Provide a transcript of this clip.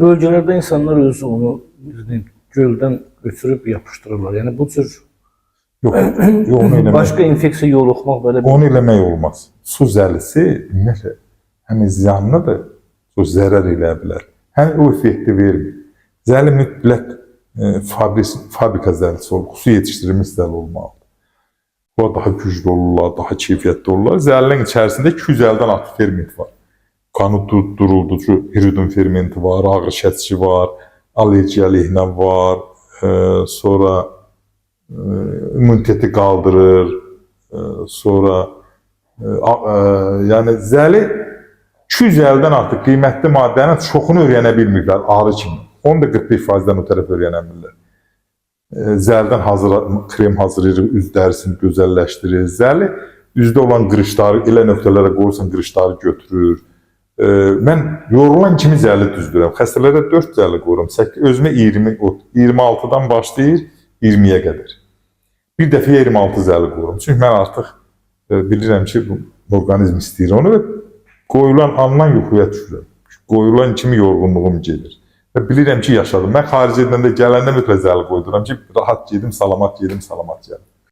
bölgelerde insanlar özü onu gölden götürüp yapıştırırlar. Yani bu tür Yox, yox, onu eləmək. başka infeksiya yoluxmaq belə bir... Onu eləmək olmaz. Su zəlisi ümumiyyətlə həm ziyanlıdır, su zərər eləyə bilər. Həm o effekti vermir. Zəli mütləq fabrika zəlisi olur, su yetişdirilmiş zəli olmalıdır. O daha güclü olurlar, daha keyfiyyətli olurlar. Zəlinin içərisində 250-dən artıq ferment var. Qanı durulducu hiridin fermenti var, ağrı kəsici var, allergiya əleyhinə var, sonra immuniteti qaldırır, sonra yəni zəli 250-dən artıq qiymətli maddənin çoxunu öyrənə bilmirlər ağrı kimi. Onu da 45%-dən o tərəf öyrənə bilirlər. Zəldən krem hazırlayırıq, üz dərisini gözəlləşdirir. Zəli üzdə olan qırışları elə nöqtələrə qoyursan qırışları götürür. Mən yorulan kimi zəli düzdürəm. Xəstələrə 4 zəli qoyuram. Özümə 26-dan başlayır 20-yə qədər. Bir dəfəyə 26 zəli qoyuram. Çünki mən artıq bilirəm ki, bu orqanizm istəyir onu və qoyulan andan yuxuya düşürəm. Qoyulan kimi yorğunluğum gedir. Və bilirəm ki, yaşadım. Mən xaric edəndə gələndə mütləq zəli qoyduram ki, rahat gedim, salamat gedim, salamat gəlim.